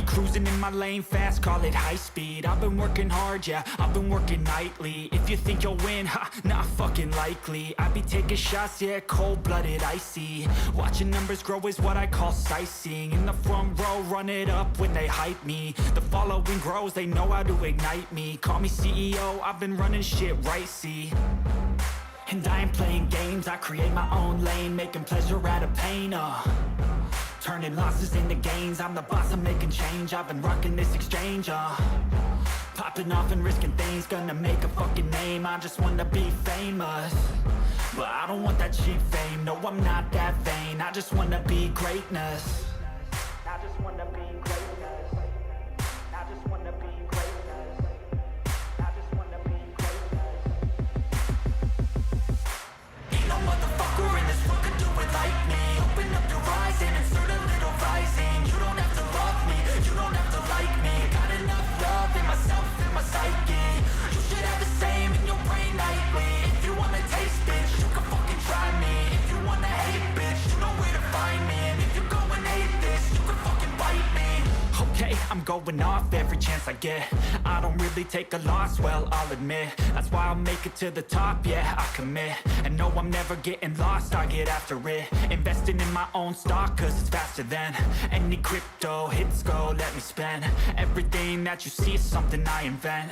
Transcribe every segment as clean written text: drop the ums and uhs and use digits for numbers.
Cruising in my lane fast, call it high speed. I've been working hard, yeah, I've been working nightly. If you think you'll win, ha, not fucking likely. I be taking shots, yeah, cold-blooded, icy. Watching numbers grow is what I call sightseeing. In the front row, run it up when they hype me. The following grows, they know how to ignite me. Call me CEO, I've been running shit right, see. And I ain't playing games, I create my own lane, making pleasure out of pain, turning losses into gains, I'm the boss, I'm making change, I've been rocking this exchange, popping off and risking things, gonna make a fucking name, I just wanna be famous. But I don't want that cheap fame, no I'm not that vain, I just wanna be greatness. I just wanna be greatness. I just wanna be greatness. I just wanna be greatness. Ain't no motherfucker in this world could do it like me. Open up your eyes and insert a little rising. You don't have to love me, you don't have to like me. Got enough love in myself and my psyche. You should have the same in your brain nightly. If you wanna taste, bitch, you can fucking try me. If you wanna hate, bitch, you know where to find me. And if you go and hate this, you can fucking bite me. Okay, I'm going off every chance I get. I don't really take a loss, well, I'll admit. That's why I'll make it to the top, yeah, I commit. And no, I'm never getting lost, I get after it. Investing in my own stock, cause it's faster than any crypto hits go, let me spend. Everything that you see is something I invent.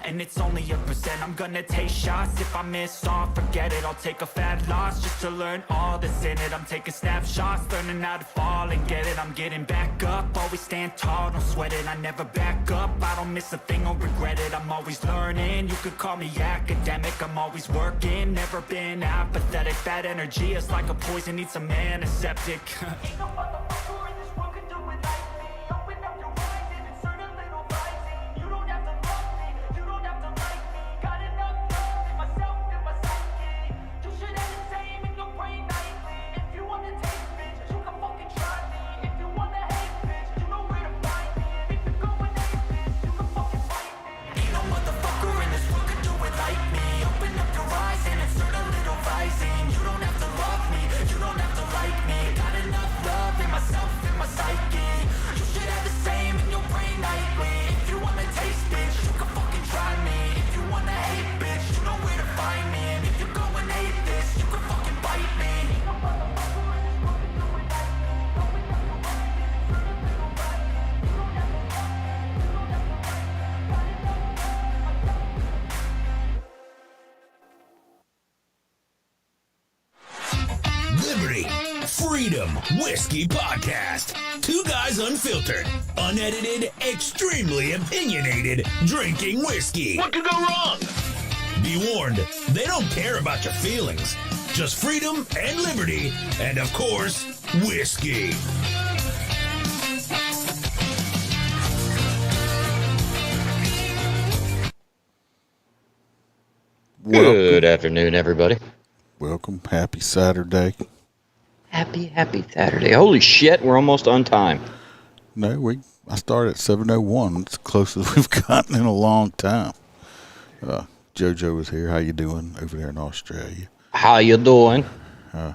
And it's only a percent. I'm gonna take shots. If I miss all, forget it. I'll take a fat loss just to learn all that's in it. I'm taking snapshots, learning how to fall and get it. I'm getting back up, always stand tall, don't sweat it. I never back up, I don't miss a thing or regret it. I'm always learning, you could call me academic. I'm always working, never been apathetic. Bad energy is like a poison, needs some antiseptic. Ain't no motherfucker in this world could do it like me. Open up your eyes and insert a little rising. You don't have to love me, you don't have to like me. Got enough love in myself and my psyche. You should have the same in your brain nightly. If you wanna taste, bitch, you can fucking try me. If you wanna hate, bitch, you know where to find me. And if you go and hate, bitch, you can fucking fight me. Ain't no motherfucker in this world could do it like me. Open up your eyes and insert a little rising. You don't have to love me, you don't have to like me. Got enough love in myself and my psyche. You should have the same in your brain nightly. If you wanna taste, bitch, you can fucking try me. If you wanna hate, bitch, you know where to find me. And if you go and hate this, you can fucking bite me. Ain't no motherfucker in this world could do it like me. Open up your eyes and insert a little rising. You don't have to love me, you don't have to like me. Got enough love in myself. Liberty, Freedom, Whiskey Podcast. Two guys unfiltered, unedited, extremely opinionated, drinking whiskey. What could go wrong? Be warned, they don't care about your feelings. Just freedom and liberty, and of course, whiskey. Good afternoon, everybody. Welcome. Happy Saturday. Happy Saturday. Holy shit, we're almost on time. No, I started at 7:01. It's the closest we've gotten in a long time. JoJo was here. How you doing over there in Australia? How you doing? I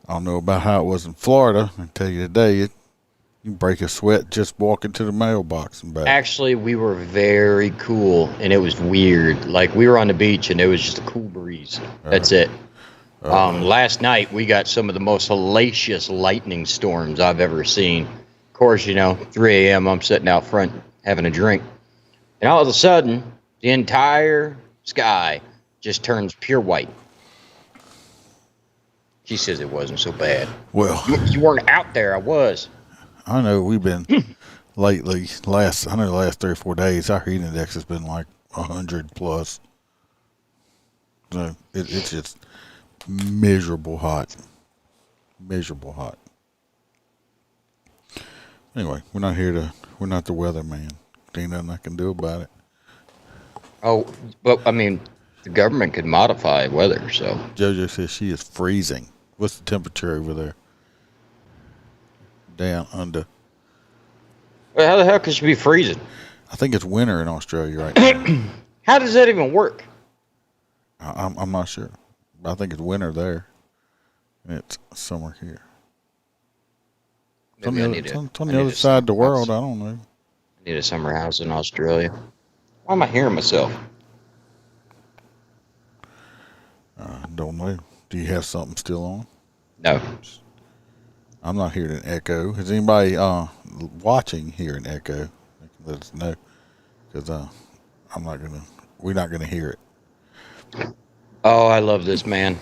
don't know about how it was in Florida. I tell you today, you break a sweat just walking to the mailbox and back. Actually, we were very cool, and it was weird. Like, we were on the beach, and it was just a cool breeze. That's it. Last night, we got some of the most hellacious lightning storms I've ever seen. Of course, 3 a.m., I'm sitting out front having a drink. And all of a sudden, the entire sky just turns pure white. She says it wasn't so bad. Well, you weren't out there. I was. I know we've been lately, the last 3 or 4 days, our heat index has been like 100 plus. So it's just miserable hot. Miserable hot. Anyway, we're not the weatherman. There ain't nothing I can do about it. Oh, but I mean, the government could modify weather, so. JoJo says she is freezing. What's the temperature over there? Down under. Well, how the hell could she be freezing? I think it's winter in Australia right now. How does that even work? I'm not sure. I think it's winter there. And it's summer here. Maybe I need it's a. on I the need other a side of the summer house. world. I don't know. I need a summer house in Australia. Why am I hearing myself? I don't know. Do you have something still on? No. I'm not hearing an echo. Is anybody watching hearing echo? They can let us know, because I'm not gonna. We're not gonna hear it. Oh, I love this man.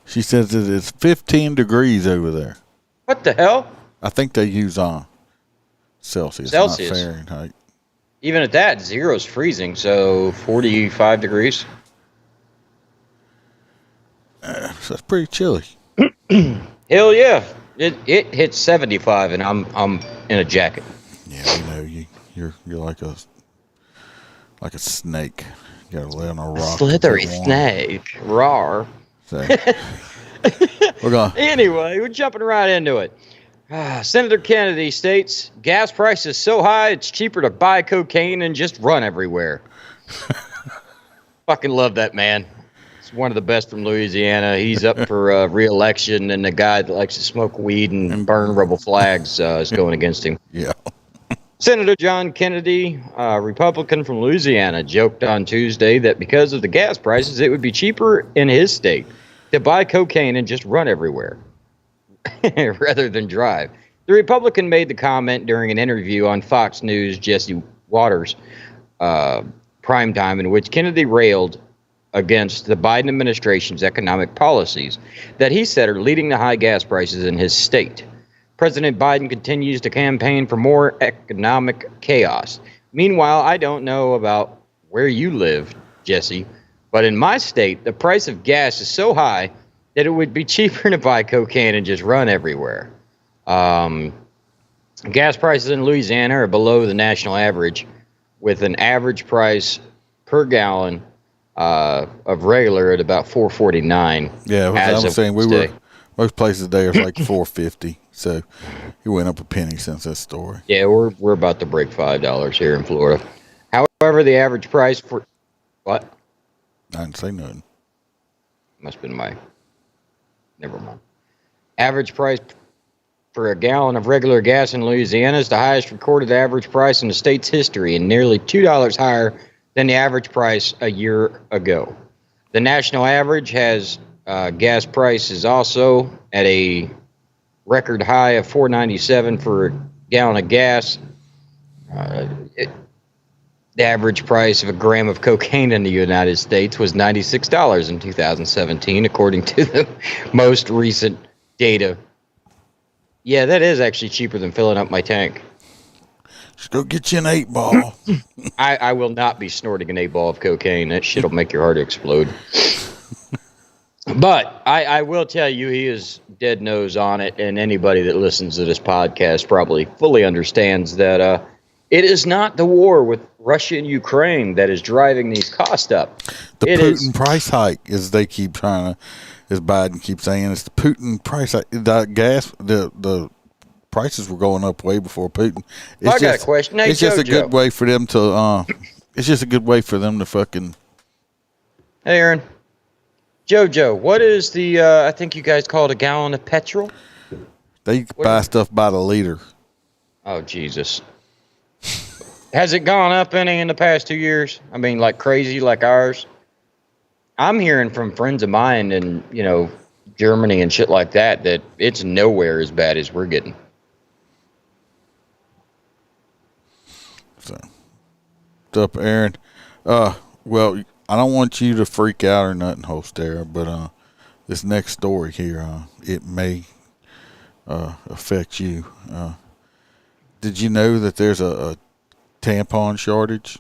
She says that it's 15 degrees over there. What the hell? I think they use Celsius, Celsius. not Fahrenheit. Even at that, zero's freezing, so 45 degrees. So it's pretty chilly. Hell yeah. It hits 75 and I'm in a jacket. Yeah, you're like a snake. You gotta lay on a rock. Slithery snake. Rawr. So, we're going. Anyway, we're jumping right into it. Senator Kennedy states, gas prices so high it's cheaper to buy cocaine and just run everywhere. Fucking love that man. He's one of the best from Louisiana. He's up for re-election, and the guy that likes to smoke weed and burn rebel flags is going against him. Yeah. Senator John Kennedy, a Republican from Louisiana, joked on Tuesday that because of the gas prices, it would be cheaper in his state to buy cocaine and just run everywhere rather than drive. The Republican made the comment during an interview on Fox News' Jesse Waters primetime, in which Kennedy railed against the Biden administration's economic policies that he said are leading to high gas prices in his state. President Biden continues to campaign for more economic chaos. Meanwhile, I don't know about where you live, Jesse, but in my state, the price of gas is so high that it would be cheaper to buy cocaine and just run everywhere. Gas prices in Louisiana are below the national average, with an average price per gallon of regular at about $4.49. Yeah, I was saying most places there are like $4.50, so it went up a penny since that story. Yeah, we're about to break $5 here in Florida. However, the average price for what? I didn't say nothing. Must have been never mind. Average price for a gallon of regular gas in Louisiana is the highest recorded average price in the state's history, and nearly $2 higher than the average price a year ago. The national average has gas prices also at a record high of $4.97 for a gallon of gas. The average price of a gram of cocaine in the United States was $96 in 2017, according to the most recent data. Yeah, that is actually cheaper than filling up my tank. Just go get you an 8-ball. I will not be snorting an 8-ball of cocaine. That shit will make your heart explode. But I will tell you, he is dead nose on it, and anybody that listens to this podcast probably fully understands that it is not the war with Russia and Ukraine that is driving these costs up. The Putin price hike, as they keep trying to, as Biden keeps saying, it's the Putin price hike. The prices were going up way before Putin. I got a question. Hey, it's just a good way for them to. It's just a good way for them to fucking. Hey, Aaron. JoJo, what is the? I think you guys call it a gallon of petrol. They buy stuff by the liter. Oh Jesus! Has it gone up any in the past 2 years? I mean, like crazy, like ours. I'm hearing from friends of mine in Germany and shit like that it's nowhere as bad as we're getting. So, what's up, Aaron? Well, I don't want you to freak out or nothing, Hostera, but this next story here, it may affect you. Did you know that there's a tampon shortage?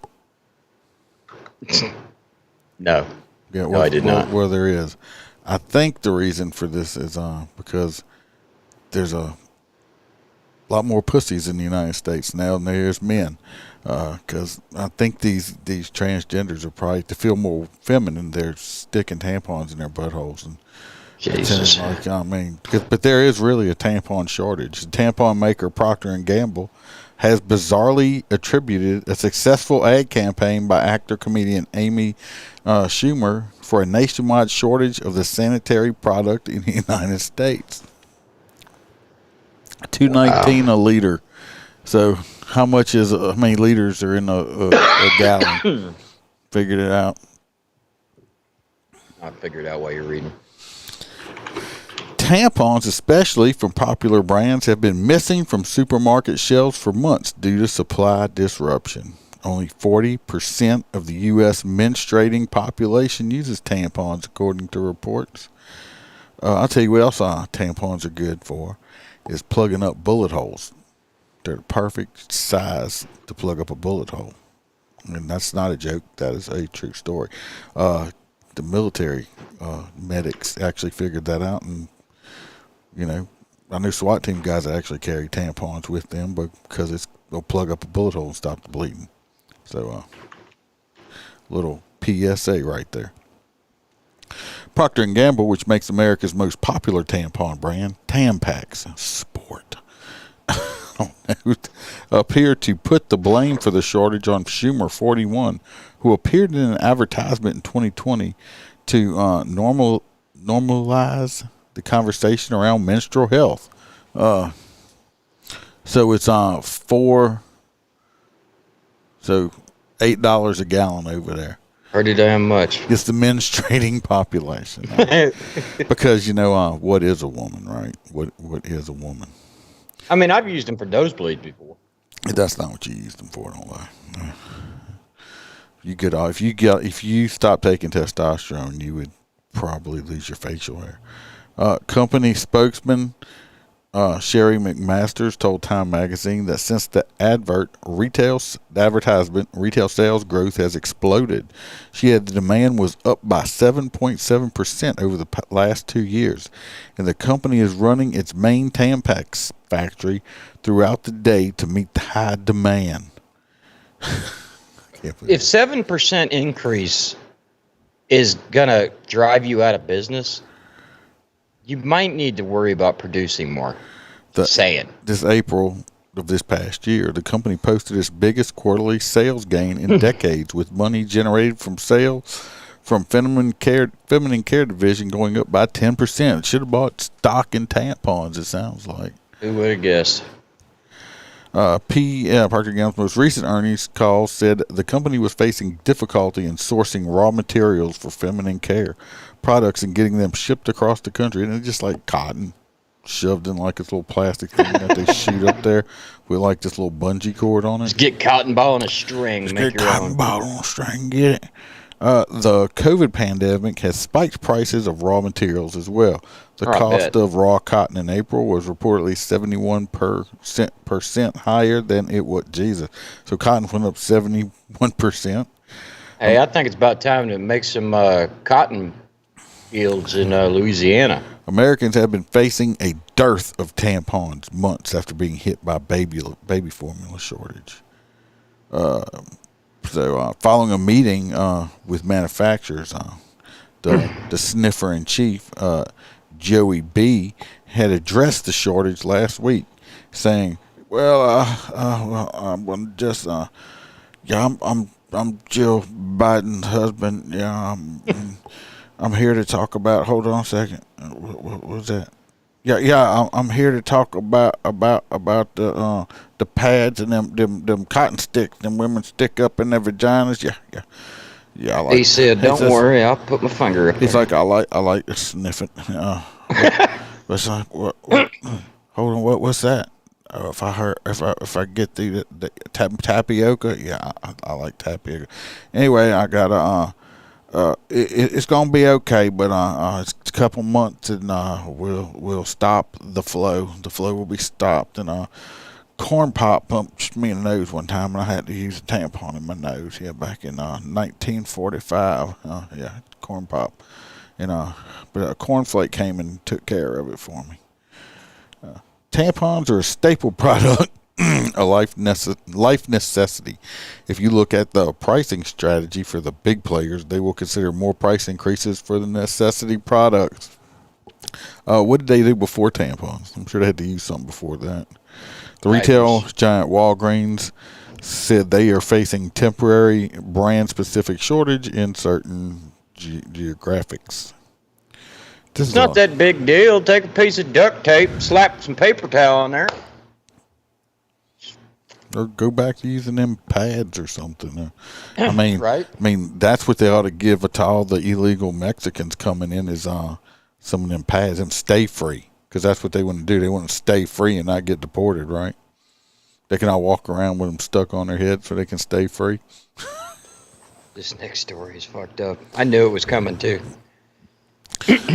No. Yeah, No, I did not. Well, there is. I think the reason for this is because there's a lot more pussies in the United States now than there's men. Because I think these transgenders are probably, to feel more feminine, they're sticking tampons in their buttholes and Jesus. but there is really a tampon shortage. The tampon maker Procter & Gamble has bizarrely attributed a successful ad campaign by actor-comedian Amy Schumer for a nationwide shortage of the sanitary product in the United States. $2.19 a liter. So how much is how many liters are in a gallon? Figured it out. I figured out while you're reading. Tampons, especially from popular brands, have been missing from supermarket shelves for months due to supply disruption. Only 40% of the U.S. menstruating population uses tampons, according to reports. I'll tell you what else tampons are good for, is plugging up bullet holes. They're the perfect size to plug up a bullet hole. And that's not a joke. That is a true story. The military medics actually figured that out, and I knew SWAT team guys that actually carry tampons with them because they'll plug up a bullet hole and stop the bleeding. So, little PSA right there. Procter & Gamble, which makes America's most popular tampon brand, Tampax Sport, appear to put the blame for the shortage on Schumer, 41, who appeared in an advertisement in 2020 to normalize the conversation around menstrual health. So it's $8 a gallon over there. Pretty damn much. It's the menstruating population. Because what is a woman, right? What is a woman? I mean, I've used them for nosebleeds before. That's not what you use them for, don't lie. If you stop taking testosterone, you would probably lose your facial hair. Company spokesman Sherry McMasters told Time Magazine that since the advertisement, retail sales growth has exploded. She had the demand was up by 7.7% over the last 2 years, and the company is running its main Tampax factory throughout the day to meet the high demand. If 7% increase is gonna drive you out of business, you might need to worry about producing more. Saying. This April of this past year, the company posted its biggest quarterly sales gain in decades, with money generated from sales from feminine care division going up by 10%. Should have bought stock in tampons, it sounds like. Who would have guessed? Procter & Gamble's most recent earnings call said the company was facing difficulty in sourcing raw materials for feminine care products and getting them shipped across the country. And it's just like cotton shoved in like this little plastic thing that they shoot up there with like this little bungee cord on it. Just get cotton ball on a string. Just make get your cotton own. ball on a string, get it. The COVID pandemic has spiked prices of raw materials as well. The cost of raw cotton in April was reportedly 71% higher than it was. Jesus. So cotton went up 71%. Hey, I think it's about time to make some cotton fields in Louisiana. Americans have been facing a dearth of tampons months after being hit by baby formula shortage. So following a meeting with manufacturers, the sniffer in chief, Joey B, had addressed the shortage last week, saying, I'm just I'm Jill Biden's husband. Yeah, I'm here to talk about. Hold on a second. What was that? I'm here to talk about the pads and them cotton sticks them women stick up in their vaginas. Yeah. I like. He said, "Don't worry, I'll put my finger up." He's like, I like to sniff it. It's like, what? Hold on, what's that? If I get the tapioca, yeah, I like tapioca. Anyway, I got it's gonna be okay, but it's a couple months and we'll stop the flow. The flow will be stopped. And corn pop punched me in the nose one time, and I had to use a tampon in my nose. Yeah, back in 1945. Corn pop, and but a cornflake came and took care of it for me. Tampons are a staple product. A life necessity. If you look at the pricing strategy for the big players, they will consider more price increases for the necessity products. What did they do before tampons? I'm sure they had to use something before that. The retail giant Walgreens said they are facing temporary brand-specific shortage in certain geographics. It's not that big deal. Take a piece of duct tape, slap some paper towel on there. Or go back to using them pads or something. I mean, Right? I mean, that's what they ought to give to all the illegal Mexicans coming in is some of them pads, them stay free, because that's what they want to do. They want to stay free and not get deported, right? They can all walk around with them stuck on their head so they can stay free. This next story is fucked up. I knew it was coming too.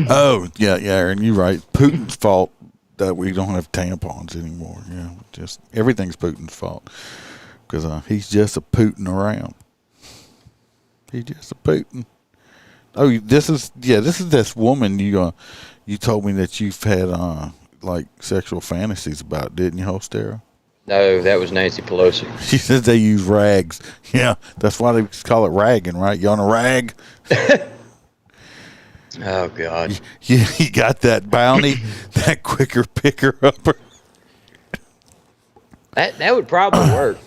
Oh, yeah, Aaron, you're right. Putin's fault that we don't have tampons anymore. Yeah, just everything's Putin's fault because he's just a Putin around. He's just a Putin. Oh, this is this woman you told me that you've had like sexual fantasies about, didn't you, Holstera? No, that was Nancy Pelosi. She says they use rags. Yeah, that's why they call it ragging, right? You on a rag? Oh God. You got that bounty, that quicker picker upper. That would probably work.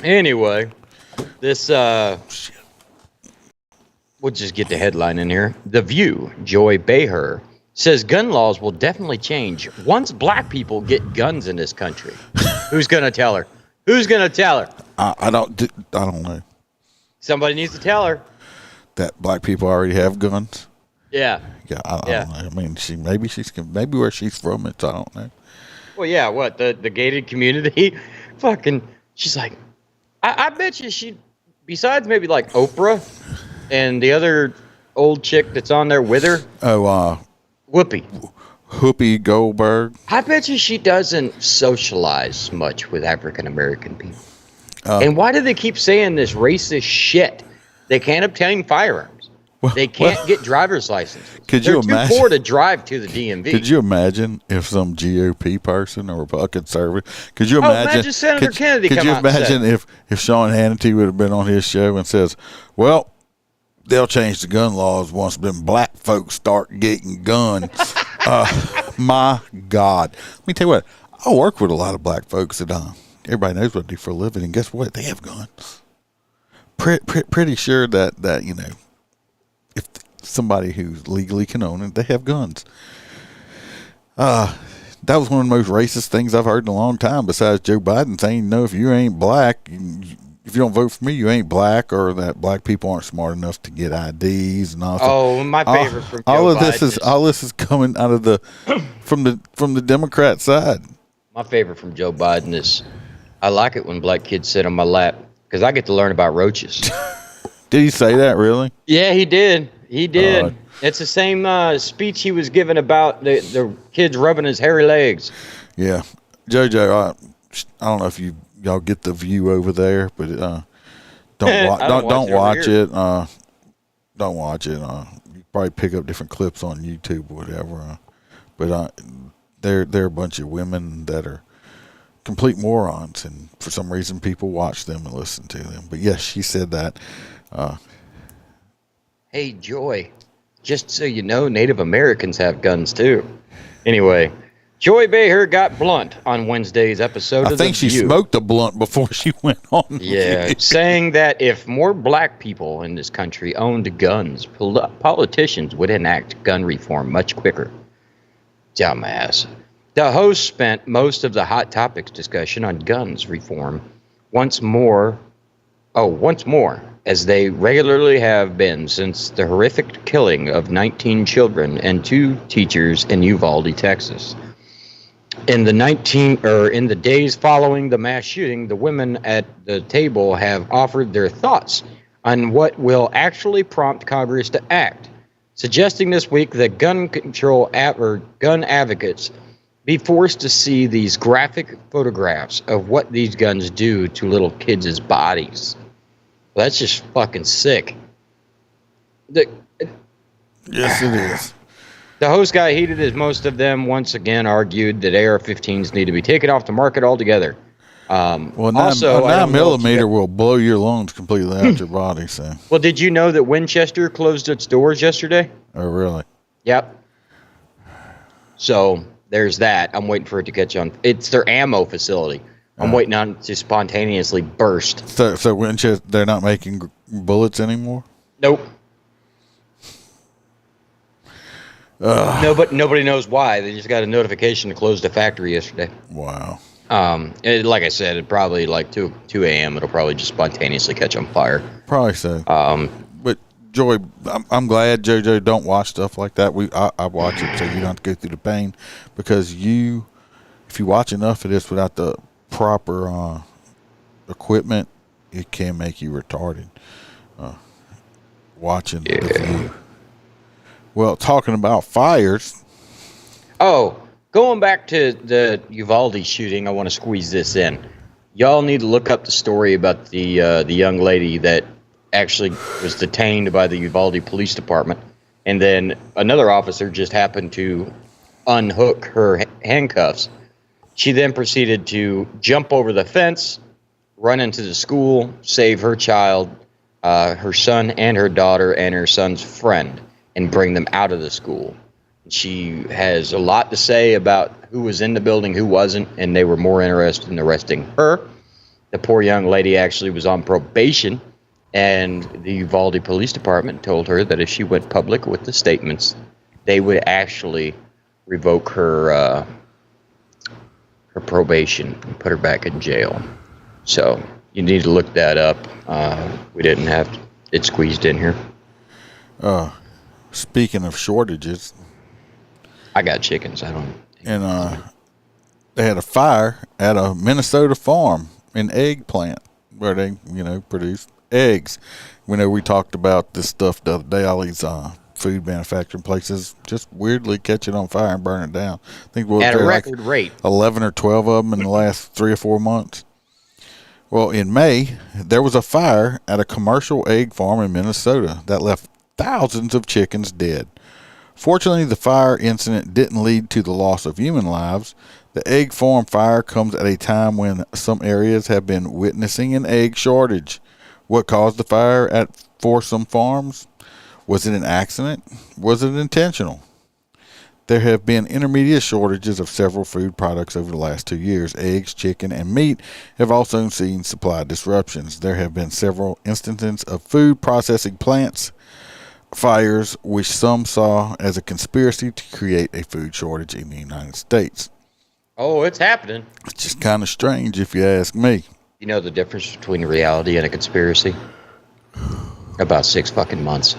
Anyway, this we'll just get the headline in here. The View, Joy Behar says gun laws will definitely change once black people get guns in this country. Who's gonna tell her? Who's gonna tell her? I don't know. Somebody needs to tell her. That black people already have guns. Yeah. Yeah, I don't know. I mean, maybe where she's from, I don't know. Well, yeah. What the gated community? Fucking. She's like, I bet you she. Besides maybe like Oprah, and the other old chick that's on there with her. Oh, Whoopi Goldberg. I bet you she doesn't socialize much with African American people. And why do they keep saying this racist shit? They can't obtain firearms. They can't get driver's licenses. They're too poor to drive to the DMV. Could you imagine if some GOP person or a conservative? Could you imagine Senator Kennedy could come you out and imagine say, if Sean Hannity would have been on his show and says, "Well, they'll change the gun laws once them black folks start getting guns." My God. Let me tell you what, I work with a lot of black folks that everybody knows what they do for a living, and guess what? They have guns. Pretty sure that you know, if somebody who's legally can own it, they have guns. That was one of the most racist things I've heard in a long time, besides Joe Biden saying, "No, if you ain't black, if you don't vote for me, you ain't black," or that black people aren't smart enough to get IDs and all. Oh, my favorite from Joe Biden. All this is coming out of from the Democrat side. My favorite from Joe Biden is, I like it when black kids sit on my lap because I get to learn about roaches. Did he say that really? Yeah, he did. He did. It's the same speech he was giving about the kids rubbing his hairy legs. Yeah, JoJo, I don't know if y'all get the View over there, but don't watch it. Don't watch it. You probably pick up different clips on YouTube or whatever. But they're a bunch of women that are complete morons, and for some reason people watch them and listen to them. But yes, she said that. Hey, Joy, just so you know, Native Americans have guns too. Anyway, Joy Behar got blunt on Wednesday's episode of The View. I think she smoked a blunt before she went on. Yeah, saying that if more black people in this country owned guns, politicians would enact gun reform much quicker. Dumbass. The host spent most of the Hot Topics discussion on guns reform once more, as they regularly have been since the horrific killing of 19 children and 2 teachers in Uvalde, Texas. In the days following the mass shooting, the women at the table have offered their thoughts on what will actually prompt Congress to act, suggesting this week that gun advocates be forced to see these graphic photographs of what these guns do to little kids' bodies. Well, that's just fucking sick. Yes, it is. The host got heated as most of them once again argued that AR-15s need to be taken off the market altogether. Well, a 9mm will blow your lungs completely out your body. So. Well, did you know that Winchester closed its doors yesterday? Oh, really? Yep. So there's that. I'm waiting for it to catch on. It's their ammo facility. I'm waiting on it to spontaneously burst. So Winchester, they're not making bullets anymore? Nope. Nobody knows why. They just got a notification to close the factory yesterday. Wow. Like I said, it probably like 2 a.m. It'll probably just spontaneously catch on fire. Probably so. But Joy, I'm glad JoJo don't watch stuff like that. I watch it so you don't have to go through the pain, because if you watch enough of this without the proper equipment, it can make you retarded. Watching the view. Well, talking about fires. Oh, going back to the Uvalde shooting, I want to squeeze this in. Y'all need to look up the story about the young lady that actually was detained by the Uvalde Police Department, and then another officer just happened to unhook her handcuffs. She then proceeded to jump over the fence, run into the school, save her child, her son and her daughter and her son's friend, and bring them out of the school. She has a lot to say about who was in the building, who wasn't, and they were more interested in arresting her. The poor young lady actually was on probation, and the Uvalde Police Department told her that if she went public with the statements, they would actually revoke her probation and put her back in jail. So you need to look that up. We didn't have it squeezed in here. Speaking of shortages, I got chickens. I don't. And they had a fire at a Minnesota farm, an egg plant where they, produce eggs. We talked about this stuff the other day. All these food manufacturing places just weirdly catch it on fire and burn it down. I think at a record rate, 11 or 12 of them in the last 3 or 4 months. Well, in May, there was a fire at a commercial egg farm in Minnesota that left thousands of chickens dead. Fortunately, the fire incident didn't lead to the loss of human lives. The egg farm fire comes at a time when some areas have been witnessing an egg shortage. What caused the fire for some farms? Was it an accident? Was it intentional? There have been intermediate shortages of several food products over the last 2 years. Eggs, chicken, and meat have also seen supply disruptions. There have been several instances of food processing plants fires, which some saw as a conspiracy to create a food shortage in the United States. Oh, it's happening. It's just kind of strange if you ask me. You know the difference between reality and a conspiracy? About 6 fucking months.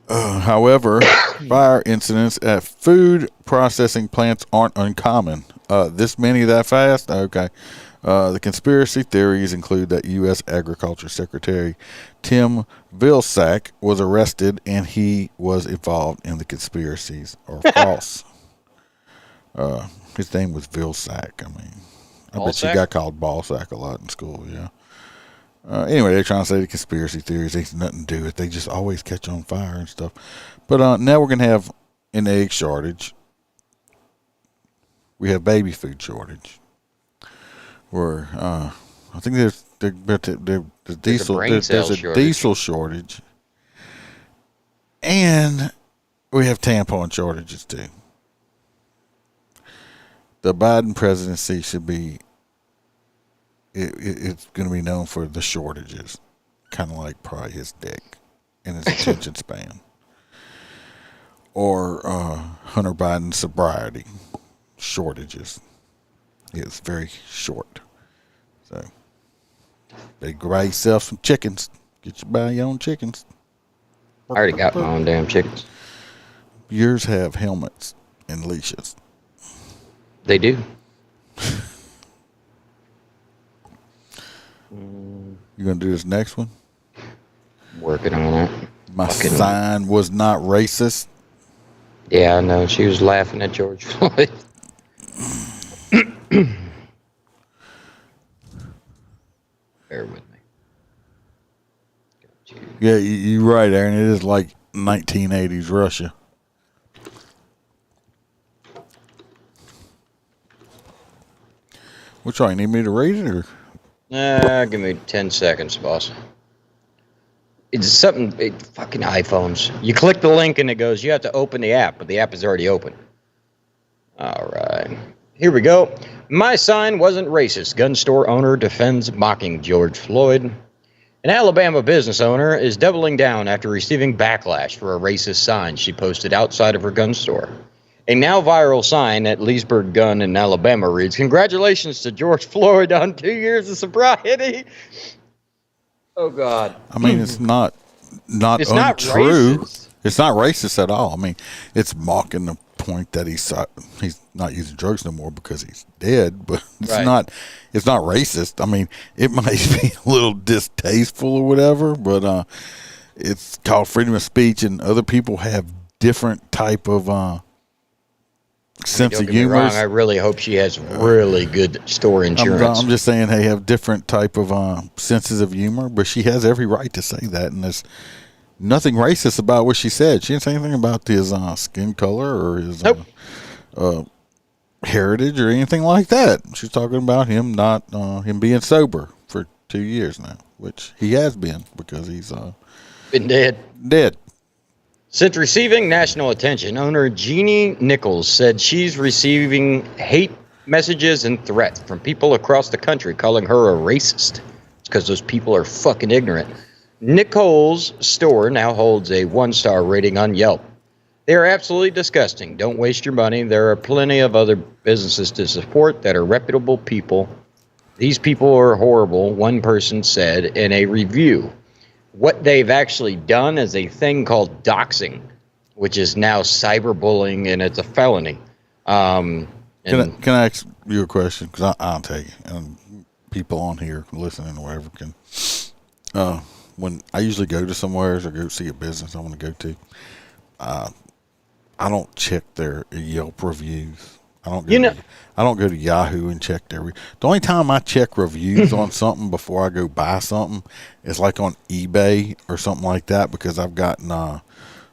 However, fire incidents at food processing plants aren't uncommon. This many that fast? Okay. The conspiracy theories include that U.S. Agriculture Secretary Tim Vilsack was arrested and he was involved in the conspiracies are false. His name was Vilsack. I bet you got called Ballsack a lot in school, yeah. Anyway, they're trying to say the conspiracy theories ain't nothing to do with it. They just always catch on fire and stuff. But now we're going to have an egg shortage. We have baby food shortage. Where I think there's a diesel shortage. And we have tampon shortages too. The Biden presidency should be it's going to be known for the shortages, kind of like probably his dick and his attention span, or Hunter Biden's sobriety shortages. It's very short, so they go buy yourself some chickens. Buy your own chickens. I already got my own damn chickens. Yours have helmets and leashes. They do. You gonna do this next one? Working on it. My sign was not racist. Yeah, I know. She was laughing at George Floyd. Bear with me. Yeah, you're right, Aaron. It is like 1980s Russia. Which one? You need me to read it, or? Give me 10 seconds, boss. It's something, fucking iPhones. You click the link and it goes, you have to open the app, but the app is already open. All right. Here we go. My sign wasn't racist. Gun store owner defends mocking George Floyd. An Alabama business owner is doubling down after receiving backlash for a racist sign she posted outside of her gun store. A now viral sign at Leesburg Gun in Alabama reads, "Congratulations to George Floyd on 2 years of sobriety." Oh, God. I mean, it's not It's untrue. not racist. It's not racist at all. I mean, it's mocking the point that he's not using drugs no more because he's dead, but it's Right. not racist. I mean, it might be a little distasteful or whatever, but it's called freedom of speech, and other people have different type of sense Don't of get me humor. wrong, I really hope she has really good store insurance. I'm just saying they have different type of senses of humor, but she has every right to say that, and there's nothing racist about what she said. She didn't say anything about his skin color or his heritage or anything like that. She's talking about him not him being sober for 2 years now, which he has been because he's Been dead. dead. Since receiving national attention, owner Jeannie Nichols said she's receiving hate messages and threats from people across the country calling her a racist. It's because those people are fucking ignorant. Nichols' store now holds a 1-star rating on Yelp. They are absolutely disgusting. Don't waste your money. There are plenty of other businesses to support that are reputable people. These people are horrible, one person said in a review. What they've actually done is a thing called doxing, which is now cyberbullying, and it's a felony. Can I ask you a question? Because I'll tell you, and people on here listening or whatever can. When I usually go to somewhere or go see a business I want to go to, I don't check their Yelp reviews. I don't go to Yahoo and check their. The only time I check reviews on something before I go buy something is like on eBay or something like that, because I've gotten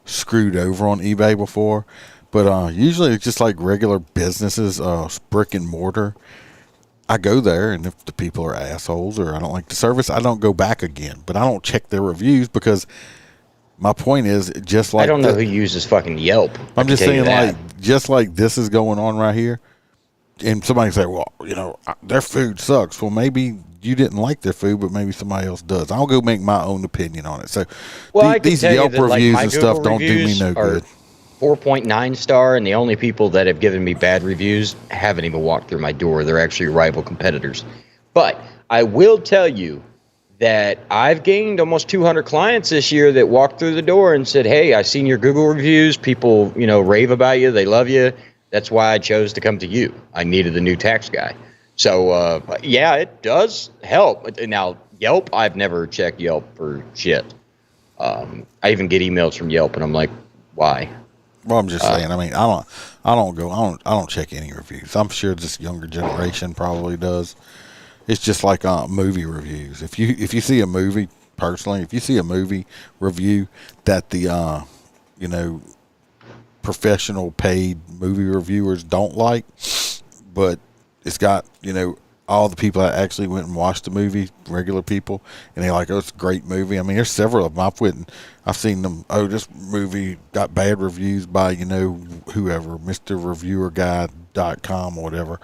screwed over on eBay before. But usually it's just like regular businesses, brick and mortar. I go there, and if the people are assholes or I don't like the service, I don't go back again. But I don't check their reviews because my point is, just like I don't know who uses fucking Yelp. I'm just saying, like, just like this is going on right here, and somebody say, well, their food sucks. Well, maybe you didn't like their food, but maybe somebody else does. I'll go make my own opinion on it. So these Yelp reviews and stuff don't do me no good. 4.9 star, and the only people that have given me bad reviews haven't even walked through my door. They're actually rival competitors. But I will tell you that I've gained almost 200 clients this year that walked through the door and said, "Hey, I've seen your Google reviews. People, rave about you. They love you. That's why I chose to come to you. I needed a new tax guy." So, yeah, it does help. Now, Yelp, I've never checked Yelp for shit. I even get emails from Yelp, and I'm like, why? Well, I'm just saying. I mean, I don't check any reviews. I'm sure this younger generation probably does. It's just like movie reviews. If you see a movie, personally, if you see a movie review that the professional paid movie reviewers don't like, but it's got all the people that actually went and watched the movie, regular people, and they're like, "Oh, it's a great movie." I mean, there's several of them. I've seen them. Oh, this movie got bad reviews by whoever, MrReviewerGuy.com or whatever.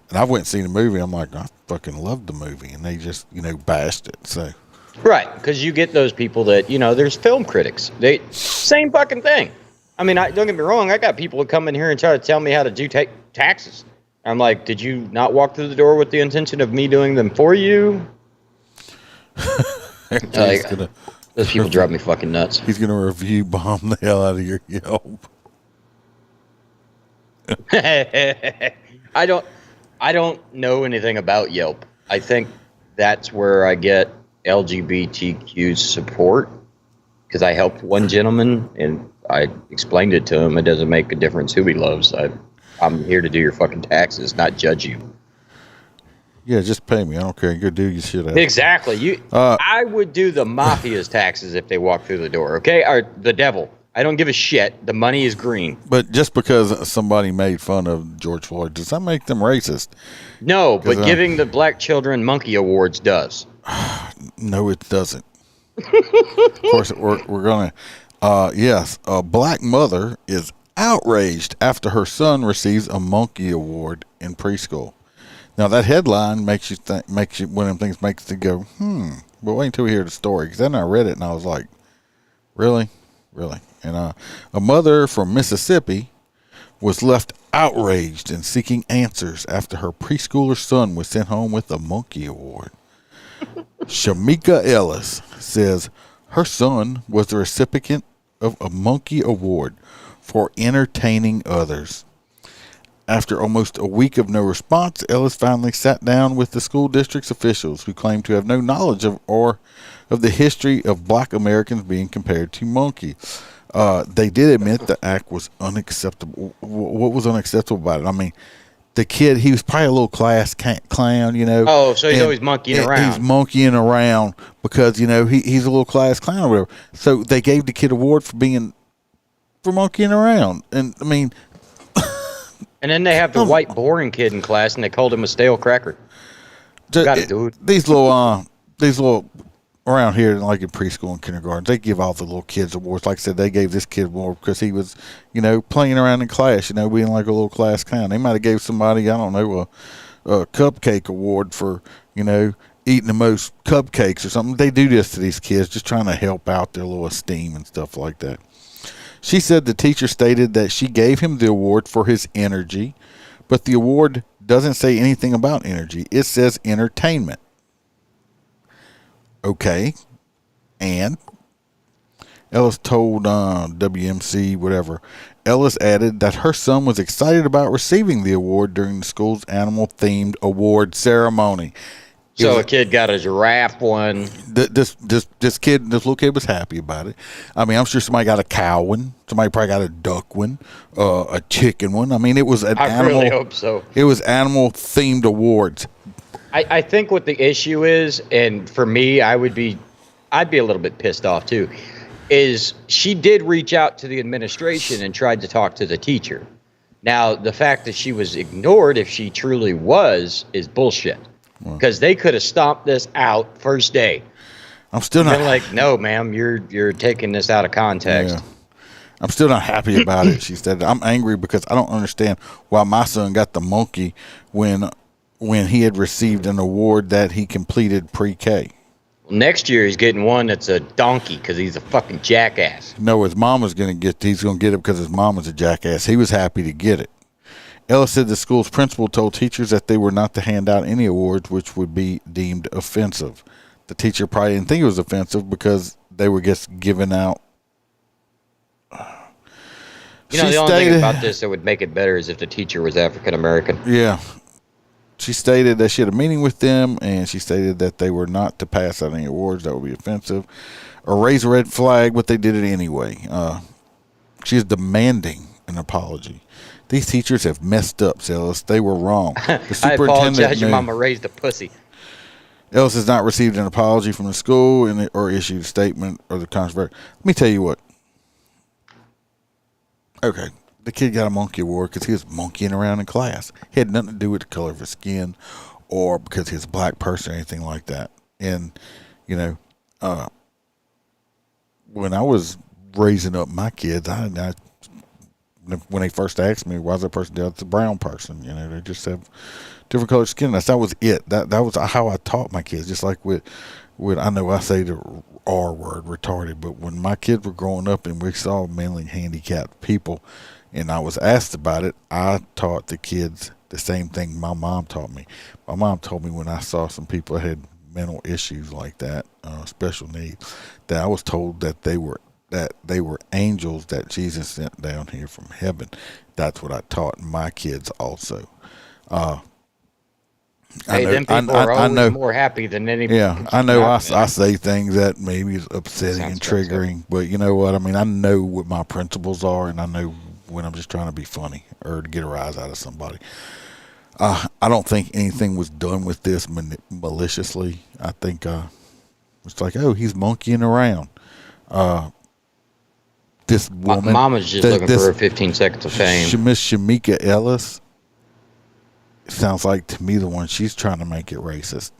And I went and seen the movie. I'm like, I fucking loved the movie, and they just bashed it. So right, because you get those people that there's film critics. They same fucking thing. I mean, don't get me wrong. I got people who come in here and try to tell me how to do taxes. I'm like, did you not walk through the door with the intention of me doing them for you? Those people drive me fucking nuts. He's gonna review bomb the hell out of your Yelp. I don't know anything about Yelp. I think that's where I get LGBTQ support, because I helped one gentleman and I explained it to him. It doesn't make a difference who he loves. I'm here to do your fucking taxes, not judge you. Yeah, just pay me. I don't care. Go do your shit out. Exactly. I would do the mafia's taxes if they walk through the door, okay? Or the devil. I don't give a shit. The money is green. But just because somebody made fun of George Floyd, does that make them racist? No, but giving the black children monkey awards does. No, it doesn't. Of course, we're going to... yes, a black mother is outraged after her son receives a monkey award in preschool. Now that headline makes you one of them things makes you go, But wait until we hear the story, because then I read it and I was like, really? Really? And a mother from Mississippi was left outraged and seeking answers after her preschooler son was sent home with a monkey award. Shamika Ellis says her son was the recipient of a monkey award for entertaining others. After almost a week of no response, Ellis finally sat down with the school district's officials, who claimed to have no knowledge of the history of black Americans being compared to monkeys. They did admit the act was unacceptable. What was unacceptable about it? I mean, the kid, he was probably a little class clown, you know. Oh, so he's always monkeying around. He's monkeying around because, you know, he's a little class clown or whatever. So they gave the kid an award for monkeying around. And, I mean... And then they have the white boring kid in class, and they called him a stale cracker. Got it, dude. These little around here, like in preschool and kindergarten, they give all the little kids awards. Like I said, they gave this kid award because he was, you know, playing around in class, you know, being like a little class clown. They might have gave somebody, I don't know, a cupcake award for, you know, eating the most cupcakes or something. They do this to these kids, just trying to help out their little esteem and stuff like that. She said the teacher stated that she gave him the award for his energy, but the award doesn't say anything about energy. It says entertainment. Okay. And Ellis told WMC, whatever. Ellis added that her son was excited about receiving the award during the school's animal-themed award ceremony. So a kid got a giraffe one. This little kid was happy about it. I mean, I'm sure somebody got a cow one. Somebody probably got a duck one, a chicken one. I mean, it was an animal. I really hope so. It was animal-themed awards. I think what the issue is, and for me, I'd be a little bit pissed off too, is she did reach out to the administration and tried to talk to the teacher. Now, the fact that she was ignored, if she truly was, is bullshit. Because they could have stomped this out first day. I'm still not. They're like, no, ma'am, you're taking this out of context. Yeah. I'm still not happy about it. She said, I'm angry because I don't understand why my son got the monkey when he had received an award that he completed pre-K. Well, next year he's getting one that's a donkey because he's a fucking jackass. No, his mom was going to get. He's going to get it because his mom was a jackass. He was happy to get it. Ellis said the school's principal told teachers that they were not to hand out any awards which would be deemed offensive. The teacher probably didn't think it was offensive because they were just giving out. You know, the only thing about this that would make it better is if the teacher was African American. Yeah. She stated that she had a meeting with them, and she stated that they were not to pass out any awards that would be offensive or raise a red flag, but they did it anyway. She is demanding an apology. These teachers have messed up, Ellis. They were wrong. The I apologize, your mama raised a pussy. Ellis has not received an apology from the school or issued a statement or the controversy. Let me tell you what. Okay, the kid got a monkey award because he was monkeying around in class. He had nothing to do with the color of his skin or because he's a black person or anything like that. And, you know, when I was raising up my kids, when they first asked me, why is that person dead? It's a brown person. You know, they just have different colored skin. That was it. That was how I taught my kids. Just like with I know I say the R word, retarded, but when my kids were growing up and we saw mainly handicapped people and I was asked about it, I taught the kids the same thing my mom taught me. My mom told me when I saw some people that had mental issues like that, special needs, that I was told that they were angels that Jesus sent down here from heaven. That's what I taught my kids also. Hey, them people are always more happy than anybody. Yeah, I know I say things that maybe is upsetting and triggering, but you know what? I mean, I know what my principles are, and I know when I'm just trying to be funny or to get a rise out of somebody. I don't think anything was done with this maliciously. I think it's like, oh, he's monkeying around. This woman, Mama's just looking for her 15 seconds of fame. Miss Shamika Ellis sounds like to me the one she's trying to make it racist.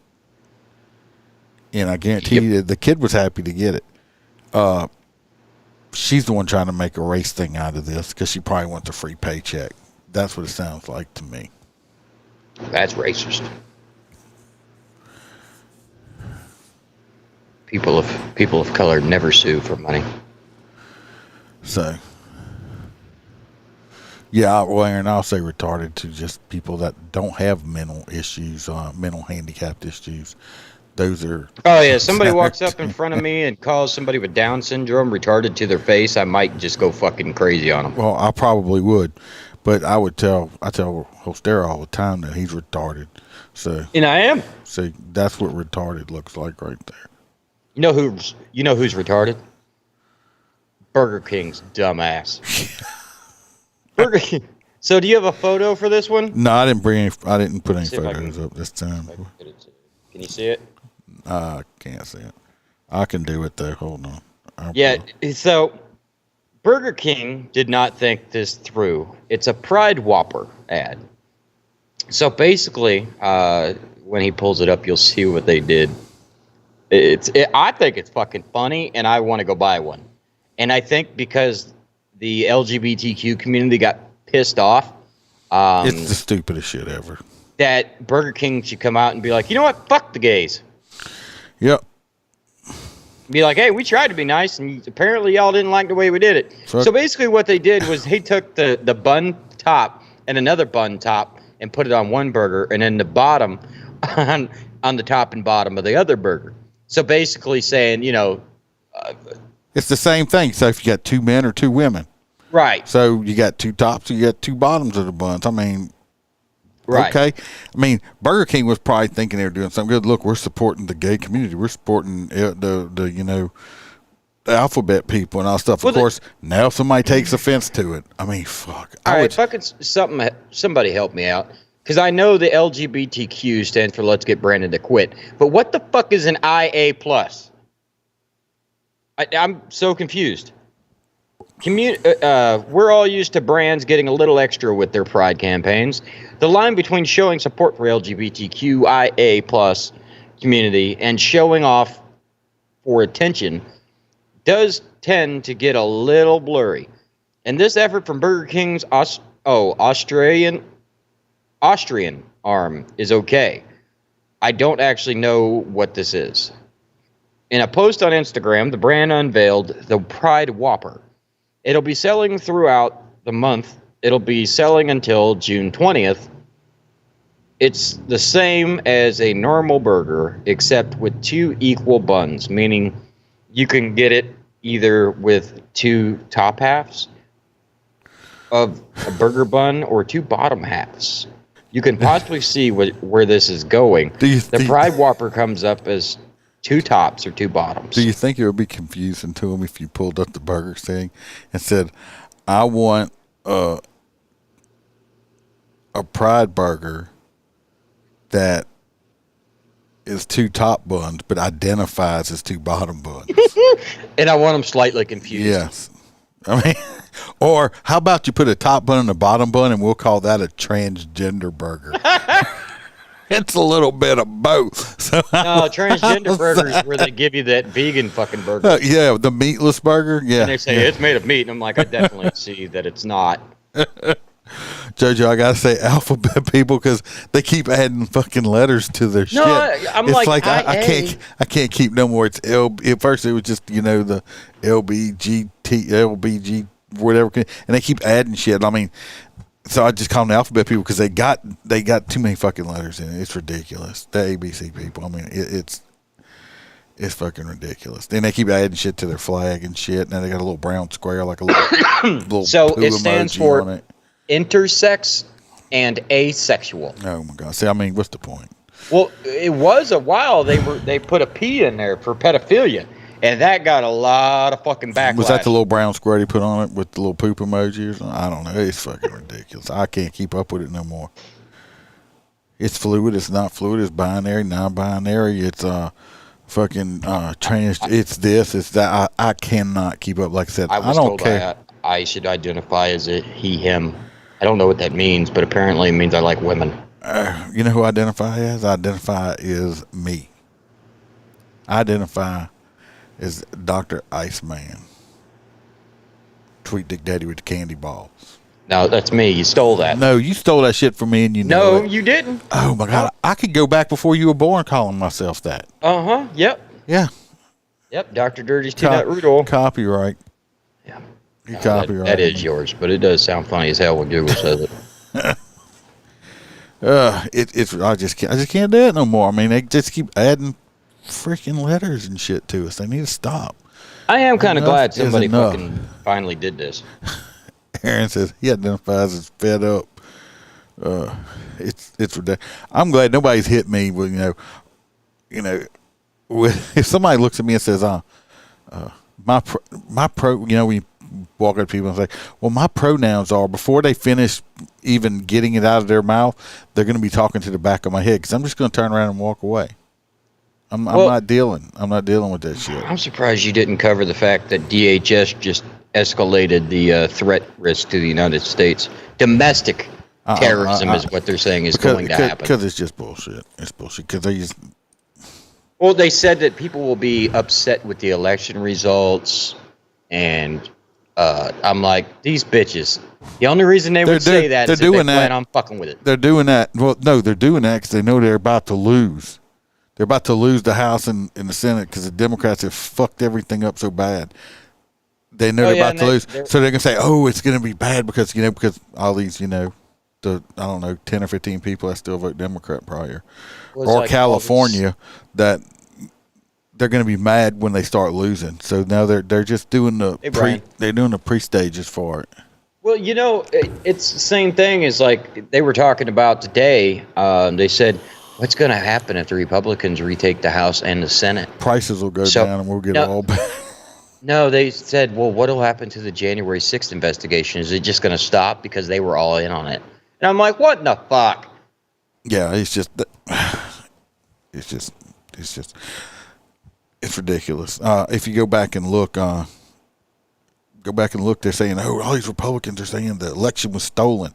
And I guarantee you the kid was happy to get it. She's the one trying to make a race thing out of this because she probably wants a free paycheck. That's what it sounds like to me. That's racist. People of color never sue for money. So, yeah, well, and I'll say retarded to just people that don't have mental issues, mental handicapped issues. Those are. Oh yeah, somebody walks up in front of me and calls somebody with Down syndrome retarded to their face, I might just go fucking crazy on them. Well, I probably would, but I tell Hostera all the time that he's retarded. So, And I am. see, that's what retarded looks like right there. You know who's retarded? Burger King's dumbass. Burger King. So do you have a photo for this one? No, I didn't put any See if I photos can- up this time. Can you see it? I can't see it. I can do it though. Hold on. Yeah, so Burger King did not think this through. It's a Pride Whopper ad. So basically, when he pulls it up, you'll see what they did. I think it's fucking funny, and I want to go buy one. And I think because the LGBTQ community got pissed off, It's the stupidest shit ever. that Burger King should come out and be like, you know what? Fuck the gays. Yep. Be like, hey, we tried to be nice, and apparently y'all didn't like the way we did it. Fuck. So basically what they did was they took the bun top and another bun top and put it on one burger, and then the bottom on the top and bottom of the other burger. So basically saying, It's the same thing. So if you got two men or two women, right, so you got two tops, you got two bottoms of the buns. I mean, right. okay. I mean, Burger King was probably thinking they were doing something good. Look, we're supporting the gay community. We're supporting the alphabet people and all stuff. Well, of course, now somebody takes offense to it. I mean, fuck. All right, fucking somebody help me out. Because I know the LGBTQ stands for Let's Get Brandon to Quit. But what the fuck is an IA+. I'm so confused. We're all used to brands getting a little extra with their pride campaigns. The line between showing support for LGBTQIA+ community and showing off for attention does tend to get a little blurry. And this effort from Burger King's Austrian arm is okay. I don't actually know what this is. In a post on Instagram, the brand unveiled the Pride Whopper. It'll be selling throughout the month. It'll be selling until June 20th. It's the same as a normal burger, except with two equal buns, meaning you can get it either with two top halves of a burger bun or two bottom halves. You can possibly see where this is going. The Pride Whopper comes up as two tops or two bottoms. Do you think it would be confusing to them if you pulled up the burger thing and said, I want a Pride burger that is two top buns but identifies as two bottom buns? And I want them slightly confused. Yes. I mean, or how about you put a top bun and a bottom bun and we'll call that a transgender burger? It's a little bit of both. So No, transgender burgers where they give you that vegan fucking burger. yeah, the meatless burger. Yeah. And they say it's made of meat. And I'm like, I definitely see that it's not. Jojo, I gotta say alphabet people because they keep adding fucking letters to their shit. I'm it's like I can't keep no more. It's at first it was just the LBG whatever, and they keep adding shit. I mean, so I just call them the alphabet people because they got too many fucking letters in it. It's ridiculous. The ABC people. I mean, it's fucking ridiculous. Then they keep adding shit to their flag and shit. Now they got a little brown square like a little So poo it stands emoji for on it. intersex and asexual. Oh my god! See, I mean, what's the point? Well, it was a while they put a P in there for pedophilia, and that got a lot of fucking backlash. Was that the little brown square they put on it with the little poop emoji or something? I don't know. It's fucking ridiculous. I can't keep up with it no more. It's fluid. It's not fluid. It's binary, non-binary. It's fucking trans. It's this. It's that. I cannot keep up. Like I said, I don't care. I should identify as a he, him. I don't know what that means, but apparently it means I like women. You know who I identify as? I identify as me. I identify as Dr. Iceman. Tweet Dick Daddy with the candy balls. No, that's me. You stole that. No, you stole that shit from me and you know No, it. you didn't. Oh my god, I could go back before you were born calling myself that. Uh-huh. Yep. Yeah. Yep, Dr. Dirty's Two-Nut Rudolph. Copyright. Yeah. You No, copyright. that is yours, but it does sound funny as hell when Google says it. I just can't do it no more. I mean, they just keep adding freaking letters and shit to us. They need to stop. I am kind of Enough glad is somebody enough. fucking finally did this. Aaron says he identifies as fed up. It's ridiculous. I'm glad nobody's hit me with if somebody looks at me and says, my pro, when you walk up to people and say, well, my pronouns are, before they finish even getting it out of their mouth, they're going to be talking to the back of my head, because I'm just going to turn around and walk away. I'm not dealing with that shit. I'm surprised you didn't cover the fact that DHS just escalated the threat risk to the United States. Domestic terrorism is what they're saying is going to happen. Because it's just bullshit. It's bullshit. Because they just... Well, they said that people will be upset with the election results, and I'm like, these bitches. The only reason they would say that is if they plan on fucking with it. They're doing that. Well, no, they're doing that because they know they're about to lose. They're about to lose the House and the Senate because the Democrats have fucked everything up so bad. They know they're about to lose. So they're going to say, oh, it's going to be bad because all these, the, 10 or 15 people that still vote Democrat prior. Or like California, that they're going to be mad when they start losing. So now they're just doing the pre-stages for it. Well, it's the same thing as like they were talking about today. They said, what's going to happen if the Republicans retake the House and the Senate? Prices will go down and we'll get it all back. No, they said, well, what will happen to the January 6th investigation? Is it just going to stop because they were all in on it? And I'm like, what in the fuck? Yeah, it's ridiculous. If you go back and look, they're saying, oh, all these Republicans are saying the election was stolen.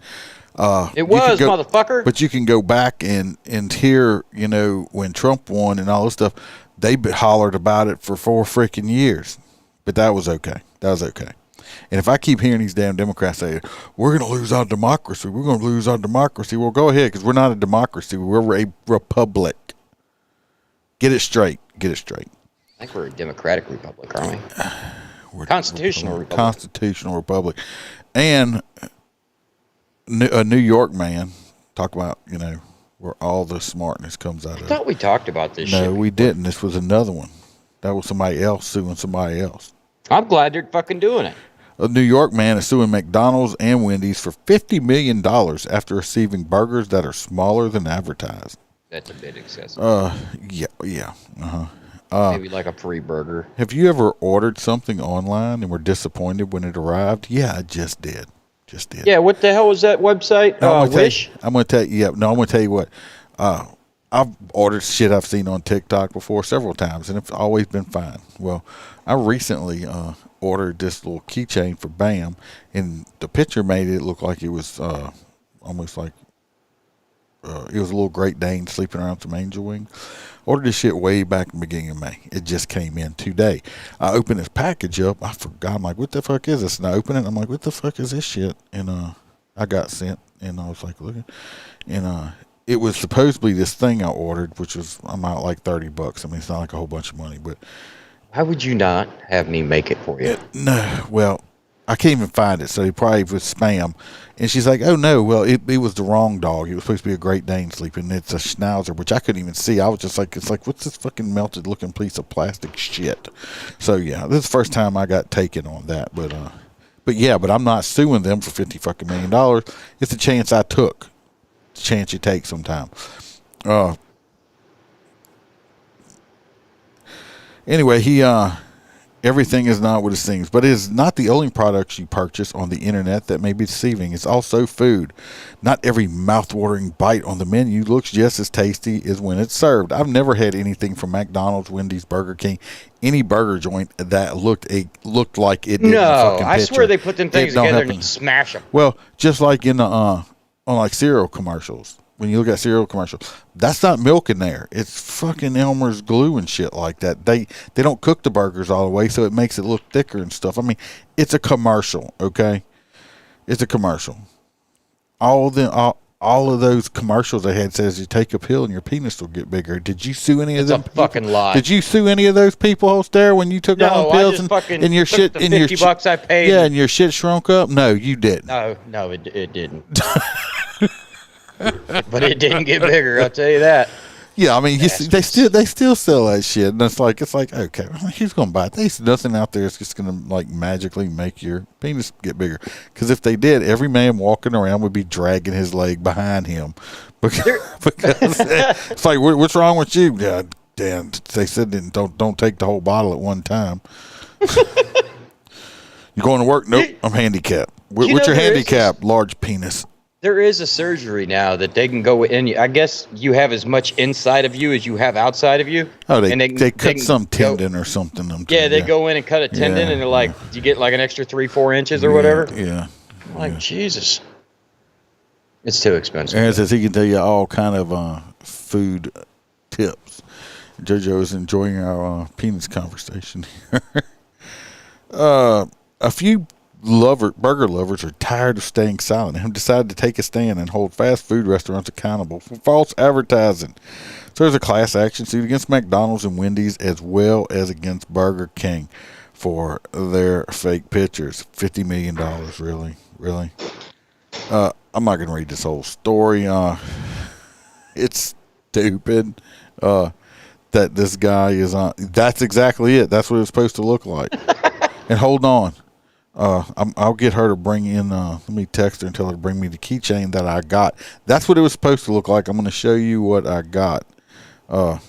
It was, motherfucker. But you can go back and hear, when Trump won and all this stuff, they hollered about it for 4 freaking years. But that was okay. And if I keep hearing these damn Democrats say, we're going to lose our democracy, well, go ahead, because we're not a democracy. We're a republic. Get it straight. I think we're a democratic republic, aren't we? We're Constitutional republic. Constitutional republic. And a New York man, talk about, where all the smartness comes out of. I thought we talked about this shit. No, we didn't. This was another one. That was somebody else suing somebody else. I'm glad they're fucking doing it. A New York man is suing McDonald's and Wendy's for $50 million after receiving burgers that are smaller than advertised. That's a bit excessive. Yeah. Maybe like a free burger. Have you ever ordered something online and were disappointed when it arrived? Yeah, I just did. Yeah, what the hell was that website? Wish? I'm going to tell you what. I've ordered shit I've seen on TikTok before several times, and it's always been fine. Well, I recently ordered this little keychain for BAM, and the picture made it look like it was almost like it was a little Great Dane sleeping around some angel wing. Ordered this shit way back in the beginning of May. It just came in today. I opened this package up. I forgot. I'm like, what the fuck is this? And I open it. I'm like, what the fuck is this shit? And I got sent, and I was like, looking, and it was supposedly this thing I ordered, which was about like $30. I mean, it's not like a whole bunch of money, but why would you not have me make it for you? No, well, I can't even find it, so it probably was spam. And she's like, oh no, well, it was the wrong dog. It was supposed to be a Great Dane sleeping. It's a Schnauzer, which I couldn't even see. I was just like, it's like, what's this fucking melted looking piece of plastic shit? So yeah, this is the first time I got taken on that, but I'm not suing them for $50 million. It's a chance I took. It's a chance you take sometime. Anyway, everything is not what it seems, but it is not the only products you purchase on the internet that may be deceiving. It's also food. Not every mouth-watering bite on the menu looks just as tasty as when it's served. I've never had anything from McDonald's, Wendy's, Burger King, any burger joint that looked like it did. No, I swear they put them things together and smash them. Well, just like in the on like cereal commercials. When you look at cereal commercials, that's not milk in there. It's fucking Elmer's glue and shit like that. They don't cook the burgers all the way, so it makes it look thicker and stuff. I mean, it's a commercial, okay? It's a commercial. All all of those commercials they had says you take a pill and your penis will get bigger. Did you sue any of them? It's a fucking lie. Did you sue any of those people out there when you took all the pills and your shit? The and your $50 I paid. Yeah, and your shit shrunk up. No, you didn't. No, it didn't. But it didn't get bigger. I'll tell you that. Yeah, I mean, they still sell that shit, and it's like okay, who's gonna buy it? There's nothing out there that's just gonna like magically make your penis get bigger. Because if they did, every man walking around would be dragging his leg behind him because it's like, what's wrong with you? Yeah, damn. They said don't take the whole bottle at one time. You going to work? Nope, I'm handicapped. What's your handicap? Large penis. There is a surgery now that they can go in. I guess you have as much inside of you as you have outside of you. Oh, they cut some tendon or something. They go in and cut a tendon, and they're like, you get like an extra 3-4 inches or whatever. Yeah. Like, Jesus. It's too expensive. Aaron says he can tell you all kind of food tips. JoJo is enjoying our penis conversation here. A few burger lovers are tired of staying silent and have decided to take a stand and hold fast food restaurants accountable for false advertising. So there's a class action suit against McDonald's and Wendy's as well as against Burger King for their fake pictures. $50 million, really. I'm not going to read this whole story. It's stupid that this guy is on. That's exactly it. That's what it's supposed to look like. And hold on. I'll get her to bring in, let me text her and tell her to bring me the keychain that I got. That's what it was supposed to look like. I'm going to show you what I got. Let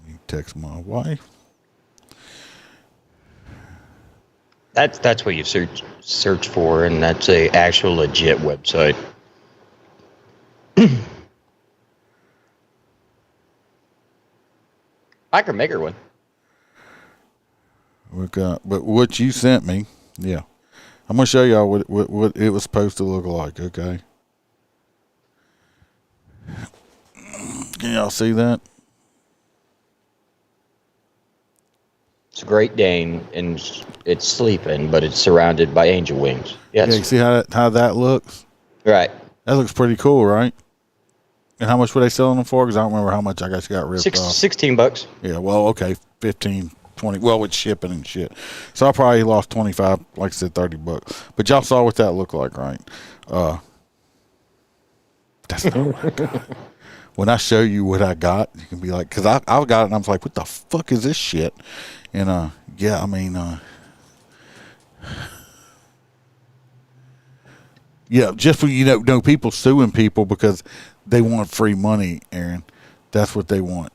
me text my wife. That's what you search for, and that's a actual legit website. I can make her one. But what you sent me, yeah. I'm going to show y'all what it was supposed to look like, okay? Can y'all see that? It's a Great Dane, and it's sleeping, but it's surrounded by angel wings. Yes. Yeah, you see how that looks? Right. That looks pretty cool, right? And how much were they selling them for? Because I don't remember how much I guess got ripped off. $16. Yeah, well, okay, 15 20, well, with shipping and shit. So I probably lost 25, like I said, $30. But y'all saw what that looked like, right? That's not what I got. When I show you what I got, you can be like, because I got it and I was like, what the fuck is this shit? And yeah, I mean, yeah, just for, people suing people because they want free money, Aaron. That's what they want.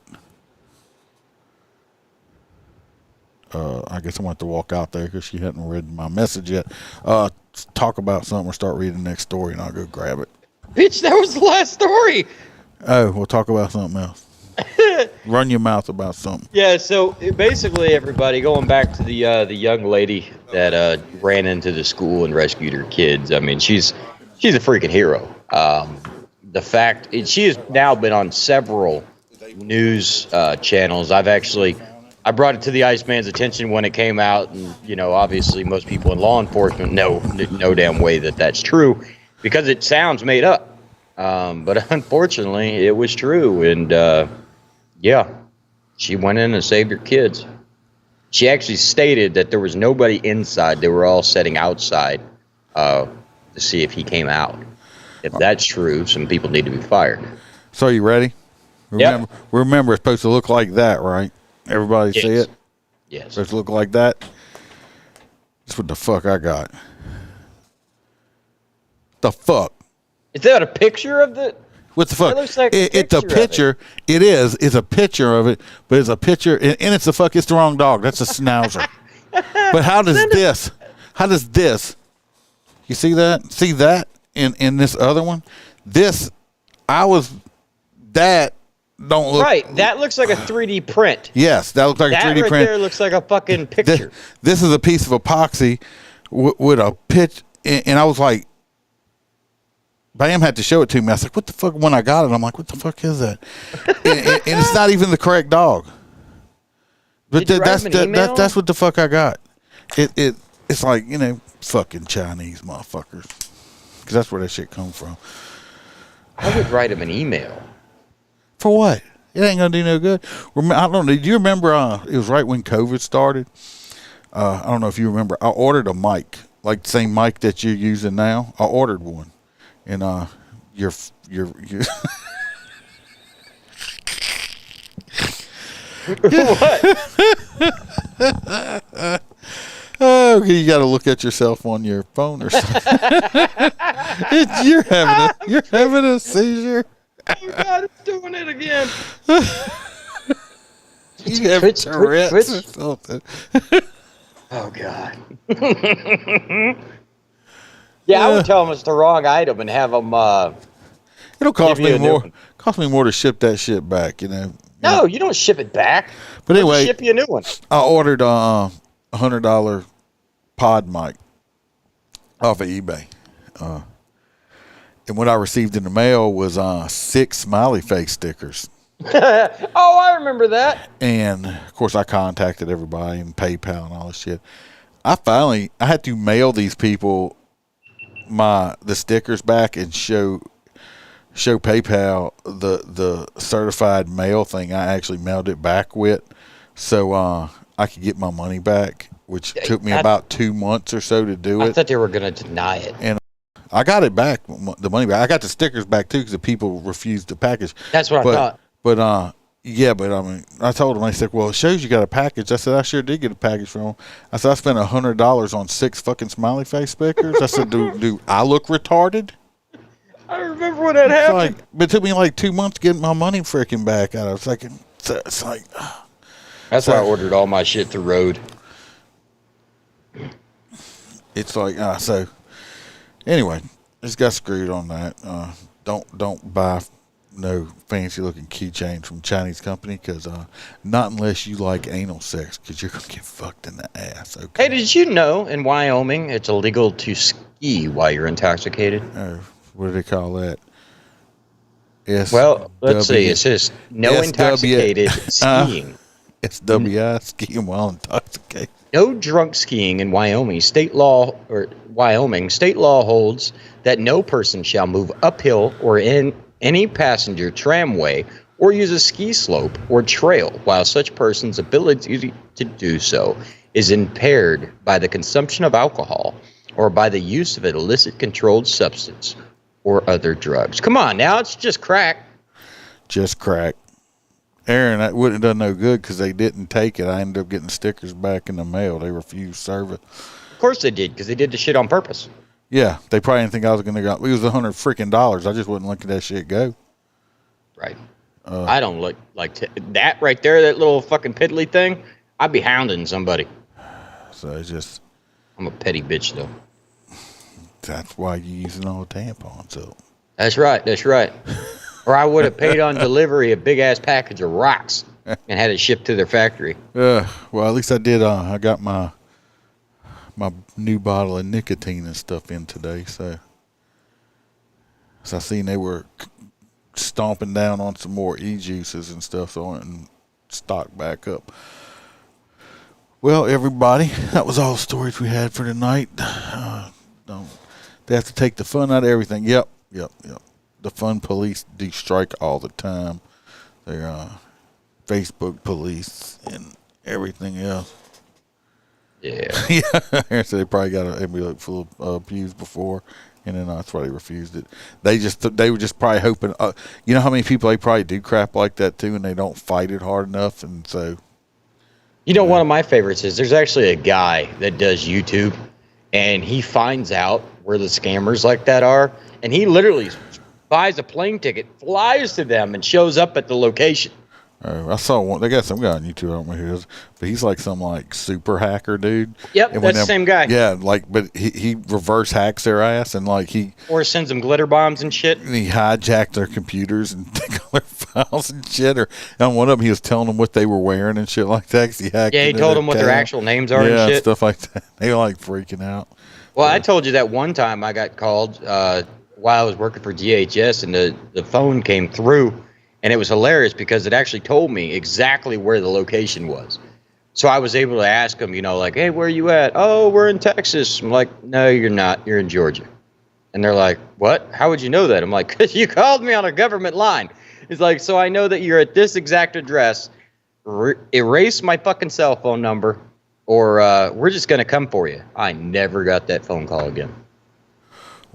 I guess I want to walk out there because she hadn't read my message yet. Talk about something or start reading the next story, and I'll go grab it. Bitch, that was the last story. Oh, we'll talk about something else. Run your mouth about something. Yeah, so basically, everybody, going back to the young lady that ran into the school and rescued her kids. I mean, she's a freaking hero. The fact she has now been on several news channels. I brought it to the Iceman's attention when it came out, and obviously most people in law enforcement know no damn way that that's true because it sounds made up. But unfortunately, it was true, and yeah, she went in and saved her kids. She actually stated that there was nobody inside; they were all sitting outside to see if he came out. If that's true, some people need to be fired. So, you ready? Remember, it's supposed to look like that, right? Everybody see it? Yes. Does it look like that? That's what the fuck I got. The fuck? Is that a picture of the... What the fuck? It looks like it's a picture. It is. It's a picture of it, but it's a picture, and it's the fuck. It's the wrong dog. That's a schnauzer. But how does this... You see that? See that in this other one? That don't look right. That looks like a 3D print. Yes, that looks like a 3D print. That right there looks like a fucking picture. This is a piece of epoxy with a pitch, and I was like, Bam had to show it to me. I was like, what the fuck? When I got it, I'm like, what the fuck is that? and it's not even the correct dog. But that's what the fuck I got. It's like, fucking Chinese motherfuckers. Because that's where that shit come from. I would write him an email. For what? It ain't gonna do no good. I don't know. Do you remember? It was right when COVID started. I don't know if you remember. I ordered a mic, like the same mic that you're using now. I ordered one, and your What? Oh, you got to look at yourself on your phone or something. You're having a seizure. Oh God, it's doing it again. You have Tourette's or something. Oh God. Yeah, I would tell them it's the wrong item and have them. It'll cost give you me a new more. one. Cost me more to ship that shit back. You know. No, you don't ship it back. But We'll anyway, ship you a new one. I ordered a $100 pod mic off of eBay. And what I received in the mail was 6 smiley face stickers. Oh, I remember that. And of course, I contacted everybody and PayPal and all this shit. I had to mail these people the stickers back and show PayPal the certified mail thing. I actually mailed it back with, so I could get my money back, which took me about 2 months or so to do it. I thought they were going to deny it. And I got it back, the money back. I got the stickers back too because the people refused the package. That's what I thought. But yeah, but I mean, I told them. They said, "Well, it shows you got a package." I said, "I sure did get a package from them." I said, "I spent $100 on 6 fucking smiley face stickers." I said, "Do I look retarded?" I remember when that happened. But it took me like 2 months to get my money freaking back. I was like, it's like. That's why I ordered all my shit through Road. It's like so. Anyway, just got screwed on that. Don't buy no fancy looking keychains from Chinese company because not unless you like anal sex because you're gonna get fucked in the ass. Okay. Hey, did you know in Wyoming it's illegal to ski while you're intoxicated? What do they call that? Well, let's see. It says no intoxicated skiing. SWI, skiing while intoxicated. No drunk skiing in Wyoming. State law holds that no person shall move uphill or in any passenger tramway or use a ski slope or trail while such person's ability to do so is impaired by the consumption of alcohol or by the use of an illicit controlled substance or other drugs. Come on now, it's just crack. Just crack. Aaron, that wouldn't have done no good because they didn't take it. I ended up getting stickers back in the mail. They refused serve it. Of course they did, because they did the shit on purpose. Yeah, they probably didn't think I was going to go. It was $100 freaking. I just wouldn't let that shit go. Right. I don't look like that right there, that little fucking piddly thing. I'd be hounding somebody. So it's just. I'm a petty bitch, though. That's why you're using all tampons. So. That's right. That's right. Or I would have paid on delivery a big-ass package of rocks and had it shipped to their factory. Well, at least I did. I got my new bottle of nicotine and stuff in today. So I seen they were stomping down on some more e-juices and stuff, so I went and stocked back up. Well, everybody, that was all the stories we had for tonight. They have to take the fun out of everything. Yep. The fun police do strike all the time. They're Facebook police and everything else. Yeah. Yeah. So they probably got an envelope full of abuse before, and then that's why they refused it. They were just probably hoping. You know how many people they probably do crap like that too, and they don't fight it hard enough, and so. You know, one of my favorites is there's actually a guy that does YouTube, and he finds out where the scammers like that are, and he literally buys a plane ticket, flies to them, and shows up at the location. I saw one. They got some guy on YouTube. I don't know who it is, but he's like some super hacker dude. Yep, that's the same guy. Yeah, but he reverse hacks their ass and or sends them glitter bombs and shit. And he hijacked their computers and take all their files and shit. Or on one of them, he was telling them what they were wearing and shit like that. 'Cause he hacked. Yeah, he told them what their actual names are and shit. Stuff like that. They were freaking out. Well, I told you that one time I got called while I was working for DHS, and the phone came through. And it was hilarious because it actually told me exactly where the location was. So I was able to ask them, hey, where are you at? Oh, we're in Texas. I'm like, no, you're not. You're in Georgia. And they're like, what? How would you know that? I'm like, because you called me on a government line. It's like, so I know that you're at this exact address. Erase my fucking cell phone number, or we're just going to come for you. I never got that phone call again.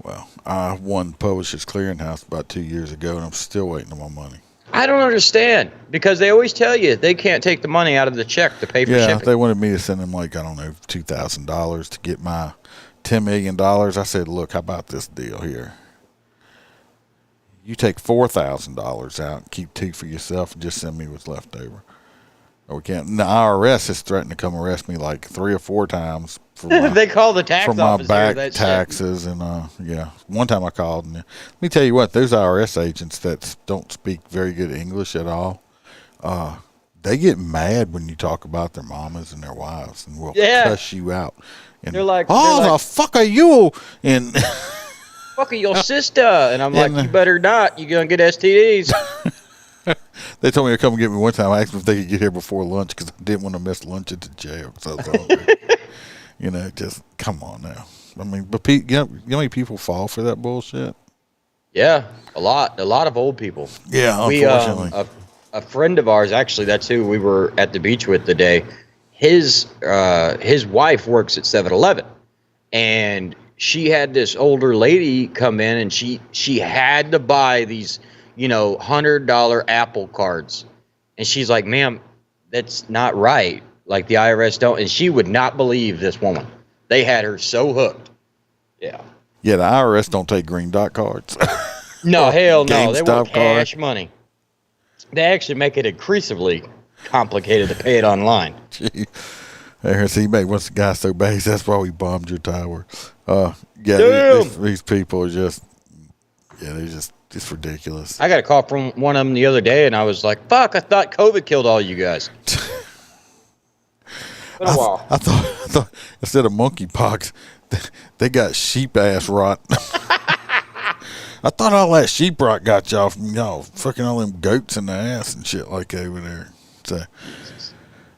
Well, I won Publishers Clearinghouse about 2 years ago, and I'm still waiting on my money. I don't understand, because they always tell you they can't take the money out of the check to pay for shipping. They wanted me to send them, like, I don't know, $2,000 to get my $10 million. I said, look, how about this deal here? You take $4,000 out and keep $2,000 for yourself and just send me what's left over. Or we can't. And the IRS has threatened to come arrest me like 3 or 4 times for my, they call the tax for my office back that taxes shit. and yeah. One time I called and let me tell you what, those IRS agents that don't speak very good English at all, they get mad when you talk about their mamas and their wives and will cuss you out. And they're like, the fuck are you? And fuck are your sister? And I'm like, you better not. You're gonna get STDs. They told me to come and get me one time. I asked them if they could get here before lunch because I didn't want to miss lunch at the jail. So I was hungry. You know, just come on now. I mean, but you know how many people fall for that bullshit? Yeah, a lot of old people. Yeah, unfortunately. A friend of ours, actually, that's who we were at the beach with today. His wife works at 7-Eleven, and she had this older lady come in, and she had to buy these, $100 Apple cards, and she's like, "Ma'am, that's not right. Like the IRS don't." And she would not believe this woman. They had her so hooked. Yeah. Yeah, the IRS don't take green dot cards. No, hell no. They want GameStop cash money. They actually make it increasingly complicated to pay it online. Gee. See, mate, once the guy's so bad, that's why we bombed your tower. These people are just, they're just ridiculous. I got a call from one of them the other day, and I was like, fuck, I thought COVID killed all you guys. Been a while. I thought instead of monkeypox, they got sheep ass rot. I thought all that sheep rot got y'all from fucking all them goats in the ass and shit like over there. So,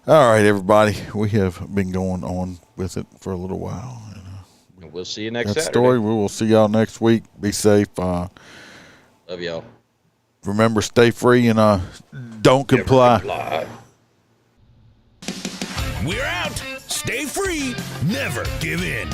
all right, everybody, we have been going on with it for a little while. We'll see you next Saturday. Story. We will see y'all next week. Be safe. Love y'all. Remember, stay free and don't comply. We're out. Stay free. Never give in.